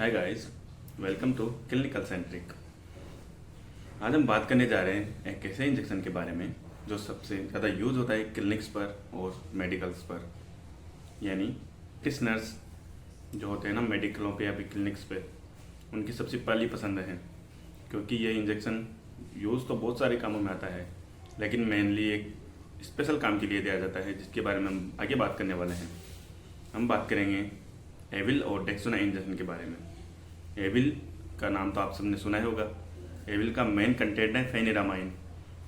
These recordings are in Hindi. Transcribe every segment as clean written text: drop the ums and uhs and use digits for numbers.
Hi guys, welcome to clinical centric. आज हम बात करने जा रहे हैं एक ऐसे इंजेक्शन के बारे में जो सबसे ज़्यादा यूज़ होता है क्लिनिक्स पर और मेडिकल्स पर, यानी प्रिजनर्स जो होते हैं ना मेडिकलों पे या फिर क्लिनिक्स पे, उनकी सबसे पहली पसंद है। क्योंकि ये इंजेक्शन यूज़ तो बहुत सारे कामों में आता है, लेकिन मेनली एक स्पेशल काम के लिए दिया जाता है, जिसके बारे में हम आगे बात करने वाले हैं। हम बात करेंगे एविल और डेक्सोना इंजेक्शन के बारे में। एविल का नाम तो आप सबने सुना ही होगा। एविल का मेन कंटेंट है फेनिरामाइन,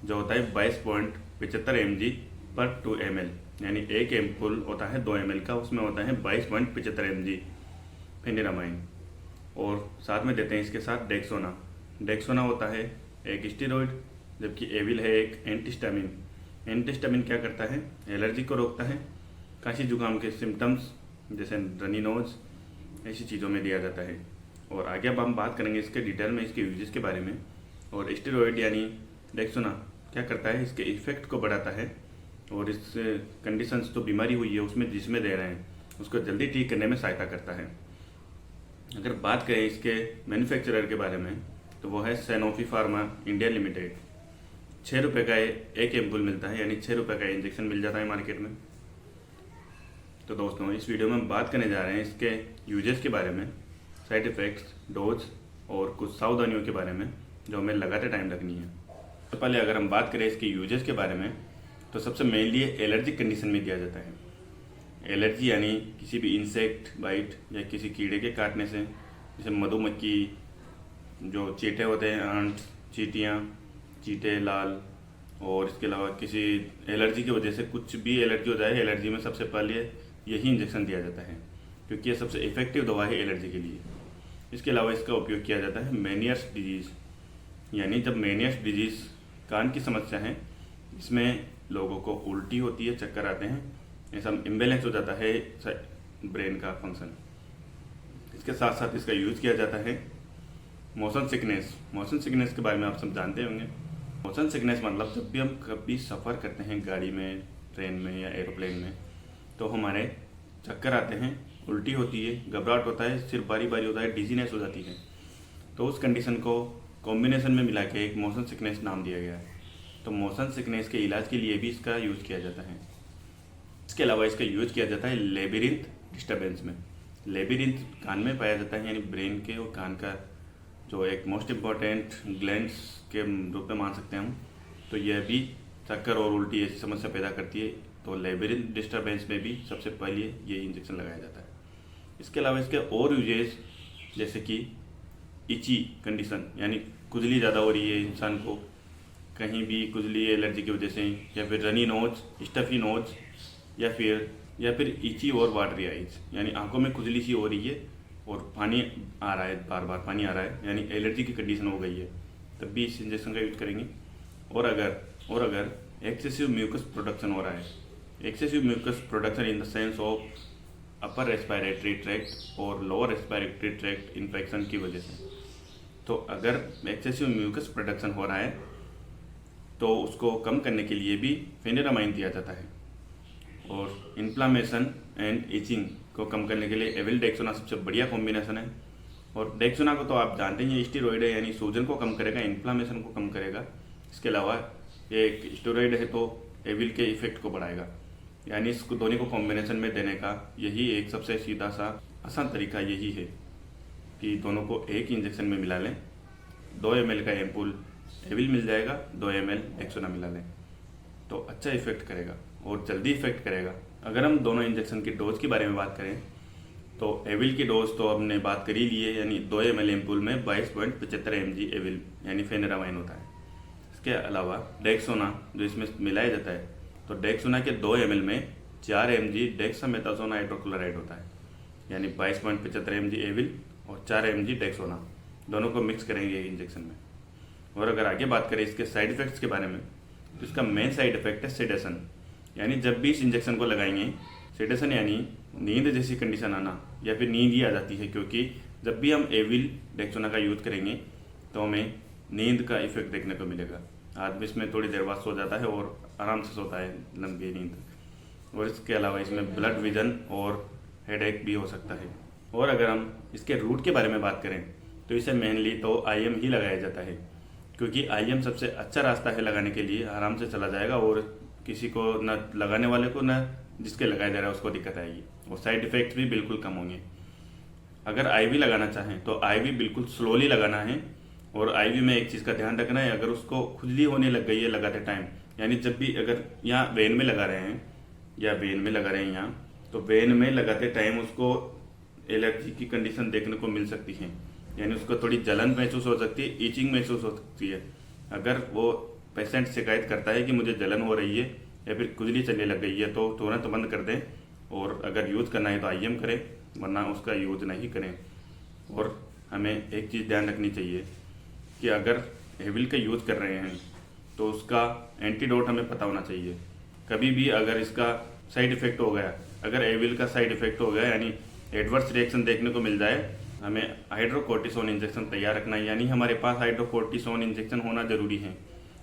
जो होता है 22.75 mg पर 2 ml, यानी एक एम्पुल होता है 2 ml का, उसमें होता है 22.75 mg फेनिरामाइन। और साथ में देते हैं इसके साथ डेक्सोना। डेक्सोना होता है एक स्टेरॉइड, जबकि एविल है एक एंटीस्टामिन। एंटीस्टामिन क्या करता है? एलर्जी को रोकता है। खांसी जुकाम के सिम्टम्स जैसे रनी नोज, ऐसी चीज़ों में दिया जाता है। और आगे अब हम बात करेंगे इसके डिटेल में, इसके यूजेस के बारे में। और स्टेरॉइड यानी डेक्सोना क्या करता है? इसके इफेक्ट को बढ़ाता है और इस कंडीशंस जो बीमारी हुई है उसमें जिसमें दे रहे हैं उसको जल्दी ठीक करने में सहायता करता है। अगर बात करें इसके मैन्युफैक्चरर के बारे में, तो वो है सैनोफी फार्मा इंडिया लिमिटेड। 6 रुपये का एक एम्पुल मिलता है, यानी 6 रुपये का इंजेक्शन मिल जाता है मार्केट में। तो दोस्तों, इस वीडियो में हम बात करने जा रहे हैं इसके यूजेस के बारे में, साइड इफ़ेक्ट्स, डोज और कुछ सावधानियों के बारे में जो हमें लगाते टाइम रखनी है। तो पहले अगर हम बात करें इसके यूजेस के बारे में, तो सबसे मेनली एलर्जिक कंडीशन में दिया जाता है। एलर्जी यानी किसी भी इंसेक्ट बाइट या किसी कीड़े के काटने से, जैसे मधुमक्खी, जो चींटे होते हैं, आंट, चींटियाँ, चींटे लाल, और इसके अलावा किसी एलर्जी की वजह से कुछ भी एलर्जी हो जाए, एलर्जी में सबसे पहले यही इंजेक्शन दिया जाता है, क्योंकि ये सबसे इफेक्टिव दवा है एलर्जी के लिए। इसके अलावा इसका उपयोग किया जाता है मेनियर्स डिजीज़, यानी जब मेनियर्स डिजीज़ कान की समस्या है, इसमें लोगों को उल्टी होती है, चक्कर आते हैं, ऐसा इम्बेलेंस हो जाता है ब्रेन का फंक्शन। इसके साथ साथ इसका यूज़ किया जाता है मोशन सिकनेस। मोशन सिकनेस के बारे में आप सब जानते होंगे। मोशन सिकनेस मतलब जब भी हम कभी सफ़र करते हैं गाड़ी में, ट्रेन में या एरोप्लेन में, तो हमारे चक्कर आते हैं, उल्टी होती है, घबराहट होता है, सिर बारी बारी होता है, डिजीनेस हो जाती है। तो उस कंडीशन को कॉम्बिनेशन में मिला के एक मोशन सिकनेस नाम दिया गया है। तो मोशन सिकनेस के इलाज के लिए भी इसका यूज़ किया जाता है। इसके अलावा इसका यूज़ किया जाता है लेबिरिंथ डिस्टर्बेंस में। लेबिरिंथ कान में पाया जाता है, यानी ब्रेन के और कान का जो एक मोस्ट इम्पॉर्टेंट ग्लैंड्स के रूप में मान सकते हैं हम। तो यह भी चक्कर और उल्टी ऐसी समस्या पैदा करती है। तो लेबिरिंथ डिस्टर्बेंस में भी सबसे पहले ये इंजेक्शन लगाया जाता है। इसके अलावा इसके और यूजेस, जैसे कि इची कंडीशन, यानी खुजली ज़्यादा हो रही है इंसान को, कहीं भी खुजली एलर्जी की वजह से, या फिर रनी नोज, स्टफी नोज, या फिर इची और वाटरी आइज, यानी आंखों में खुजली सी हो रही है और पानी आ रहा है, बार बार पानी आ रहा है, यानी एलर्जी की कंडीशन हो गई है, तब भी इस इंजेक्शन का यूज करेंगे। और अगर एक्सेसिव म्यूकस प्रोडक्शन हो रहा है, excessive mucus production in the sense of upper respiratory tract और लोअर रेस्पिरेटरी ट्रैक्ट इन्फेक्शन की वजह से, तो अगर एक्सेसिव म्यूकस प्रोडक्शन हो रहा है तो उसको कम करने के लिए भी फेनिरामाइन दिया जाता है। और इन्फ्लामेशन एंड इचिंग को कम करने के लिए एविल डेक्सोना सबसे बढ़िया कॉम्बिनेशन है। और डेक्सोना को तो आप जानते ही हैं, स्टेरॉइड है, यानी सूजन को कम करेगा, इन्फ्लामेशन को कम करेगा। इसके अलावा ये एक स्टेरॉइड है तो एविल के इफेक्ट को बढ़ाएगा, यानी इसको दोनों को कॉम्बिनेशन में देने का यही एक सबसे सीधा सा आसान तरीका यही है कि दोनों को एक इंजेक्शन में मिला लें। 2 ml का एम्पुल एविल मिल जाएगा, 2 ml डेक्सोना मिला लें, तो अच्छा इफेक्ट करेगा और जल्दी इफेक्ट करेगा। अगर हम दोनों इंजेक्शन की डोज के बारे में बात करें, तो एविल की डोज तो हमने बात कर ही ली है, यानी 2 ml एम्पुल में 22.75 mg एविल यानी फेनिरामाइन होता है। इसके अलावा डेक्सोना जो इसमें मिलाया जाता है, तो डेक्सोना के 2 ml में 4 mg डेक्सामेथासोन हाइड्रोक्लोराइड होता है, यानी 22.75 mg एविल और 4 mg डेक्सोना, दोनों को मिक्स करेंगे एक इंजेक्शन में। और अगर आगे बात करें इसके साइड इफ़ेक्ट्स के बारे में, तो इसका मेन साइड इफेक्ट है सेडेशन, यानी जब भी इस इंजेक्शन को लगाएंगे, सेडेशन यानी नींद जैसी कंडीशन आना या फिर नींद ही आ जाती है, क्योंकि जब भी हम एविल डेक्सोना का यूज़ करेंगे तो हमें नींद का इफेक्ट देखने को मिलेगा। आदमी इसमें थोड़ी देर बाद सो जाता है और आराम से सोता है, लंबी नींद। और इसके अलावा इसमें ब्लड विजन और हेडेक भी हो सकता है। और अगर हम इसके रूट के बारे में बात करें तो इसे मेनली तो IM ही लगाया जाता है, क्योंकि IM सबसे अच्छा रास्ता है लगाने के लिए, आराम से चला जाएगा और किसी को न लगाने वाले को न जिसके लगाया जा रहा है उसको दिक्कत आएगी, और साइड इफ़ेक्ट्स भी बिल्कुल कम होंगे। अगर IV लगाना चाहें तो IV बिल्कुल स्लोली लगाना है, और IV में एक चीज़ का ध्यान रखना है, अगर उसको खुजली होने लग गई है लगाते टाइम, यानी जब भी अगर यहाँ वेन में लगा रहे हैं या वेन में लगा रहे हैं यहाँ, तो वेन में लगाते टाइम उसको एलर्जी की कंडीशन देखने को मिल सकती है, यानी उसको थोड़ी जलन महसूस हो सकती है, ईचिंग महसूस हो सकती है। अगर वो पेशेंट शिकायत करता है कि मुझे जलन हो रही है या फिर खुजली चलने लग गई है तो तुरंत बंद कर दें, और अगर यूज़ करना है तो IM करें, वरना उसका यूज़ नहीं करें। और हमें एक चीज़ ध्यान रखनी चाहिए कि अगर एविल का यूज़ कर रहे हैं तो उसका एंटीडोट हमें पता होना चाहिए। कभी भी अगर इसका साइड इफ़ेक्ट हो गया, अगर एविल का साइड इफ़ेक्ट हो गया यानी एडवर्स रिएक्शन देखने को मिल जाए, हमें हाइड्रोकोर्टिसोन इंजेक्शन तैयार रखना है, यानी हमारे पास हाइड्रोकोर्टिसोन इंजेक्शन होना ज़रूरी है,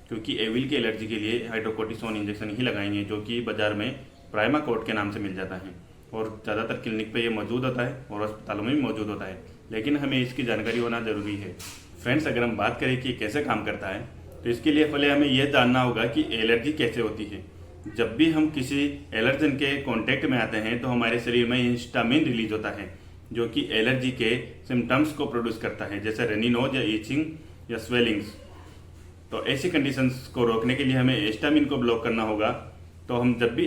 क्योंकि एविल की एलर्जी के लिए हाइड्रोकोर्टिसोन इंजेक्शन ही लगाएंगे, जो कि बाज़ार में प्राइमाकोर्ट के नाम से मिल जाता है, और ज़्यादातर क्लिनिक पे ये मौजूद होता है और अस्पतालों में भी मौजूद होता है, लेकिन हमें इसकी जानकारी होना ज़रूरी है। फ्रेंड्स, अगर हम बात करें कि कैसे काम करता है, तो इसके लिए पहले हमें यह जानना होगा कि एलर्जी कैसे होती है। जब भी हम किसी एलर्जन के कांटेक्ट में आते हैं तो हमारे शरीर में हिस्टामिन रिलीज होता है, जो कि एलर्जी के सिम्टम्स को प्रोड्यूस करता है, जैसे रनी नोज या ईचिंग या स्वेलिंग्स। तो ऐसी कंडीशंस को रोकने के लिए हमें हिस्टामिन को ब्लॉक करना होगा। तो हम जब भी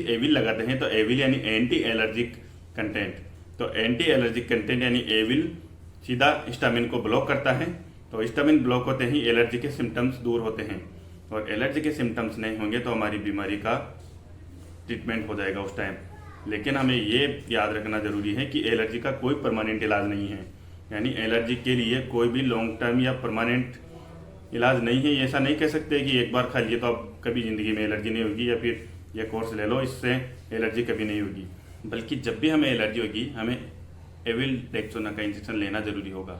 एविल लगाते हैं तो एविल यानी एंटी एलर्जिक कंटेंट, तो एंटी एलर्जिक कंटेंट यानी एविल सीधा हिस्टामिन को ब्लॉक करता है। तो हिस्टामिन ब्लॉक होते ही एलर्जी के सिम्टम्स दूर होते हैं, और एलर्जी के सिम्टम्स नहीं होंगे तो हमारी बीमारी का ट्रीटमेंट हो जाएगा उस टाइम। लेकिन हमें ये याद रखना ज़रूरी है कि एलर्जी का कोई परमानेंट इलाज नहीं है, यानी एलर्जी के लिए कोई भी लॉन्ग टर्म या परमानेंट इलाज नहीं है। ऐसा नहीं कह सकते कि एक बार खा लिए तो अब कभी ज़िंदगी में एलर्जी नहीं होगी, या फिर ये कोर्स ले लो इससे एलर्जी कभी नहीं होगी। बल्कि जब भी हमें एलर्जी होगी हमें एविल डेक्सोना का इंजेक्शन लेना ज़रूरी होगा।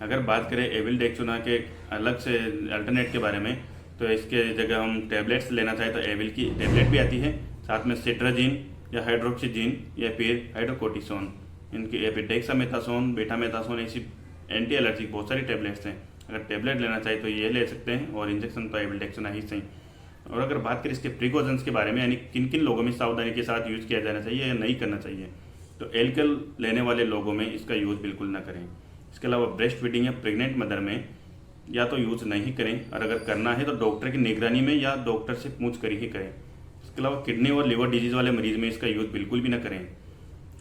अगर बात करें एविल डेक्सोना के अलग से अल्टरनेट के बारे में, तो इसके जगह हम टैबलेट्स लेना चाहें तो एविल की टैबलेट भी आती है, साथ में सिट्राजिन या हाइड्रोक्सीजिन या फिर हाइड्रोकोर्टिसोन, इनकी या फिर डेक्सामेथासोन, बेटामेथासोन, ऐसी एंटी एलर्जिक बहुत सारी टैबलेट्स हैं। अगर टैबलेट लेना चाहे तो ये ले सकते हैं, और इंजेक्शन तो एविल डेक्सोना ही सही। और अगर बात करें इसके प्रिकॉशंस के बारे में, यानी किन किन लोगों में सावधानी के साथ यूज़ किया जाना चाहिए या नहीं करना चाहिए, तो एल्कोहल लेने वाले लोगों में इसका यूज़ बिल्कुल ना करें। इसके अलावा ब्रेस्ट फीडिंग या प्रेग्नेंट मदर में या तो यूज़ नहीं करें, और अगर करना है तो डॉक्टर की निगरानी में या डॉक्टर से पूछ कर ही करें। इसके अलावा किडनी और लिवर डिजीज़ वाले मरीज में इसका यूज़ बिल्कुल भी ना करें,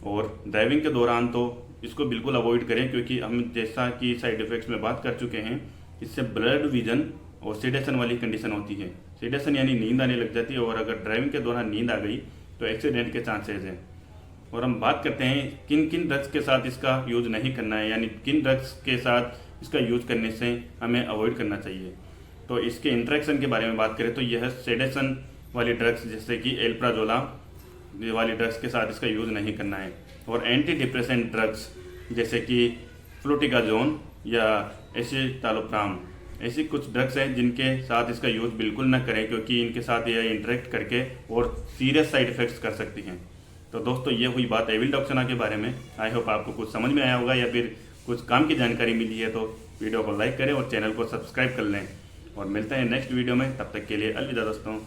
और ड्राइविंग के दौरान तो इसको बिल्कुल अवॉइड करें, क्योंकि हम जैसा कि साइड इफ़ेक्ट्स में बात कर चुके हैं, इससे ब्लड विजन और सीडेशन वाली कंडीशन होती है। सीडेशन यानी नींद आने लग जाती है, और अगर ड्राइविंग के दौरान नींद आ गई तो एक्सीडेंट के चांसेस हैं। और हम बात करते हैं किन किन ड्रग्स के साथ इसका यूज़ नहीं करना है, यानी किन ड्रग्स के साथ इसका यूज़ करने से हमें अवॉइड करना चाहिए। तो इसके इंट्रैक्शन के बारे में बात करें तो यह सेडेशन वाली ड्रग्स जैसे कि एल्प्राजोला वाली ड्रग्स के साथ इसका यूज़ नहीं करना है, और एंटी डिप्रेसेंट ड्रग्स जैसे कि फ्लूटिकाजोन या एसिटालोप्राम, ऐसी कुछ ड्रग्स हैं जिनके साथ इसका यूज़ बिल्कुल ना करें, क्योंकि इनके साथ यह इंटरेक्ट करके और सीरियस साइड इफ़ेक्ट्स कर सकती हैं। तो दोस्तों, ये हुई बात एविल डेक्सोना के बारे में। आई होप आपको कुछ समझ में आया होगा या फिर कुछ काम की जानकारी मिली है, तो वीडियो को लाइक करें और चैनल को सब्सक्राइब कर लें, और मिलते हैं नेक्स्ट वीडियो में। तब तक के लिए अलविदा दोस्तों।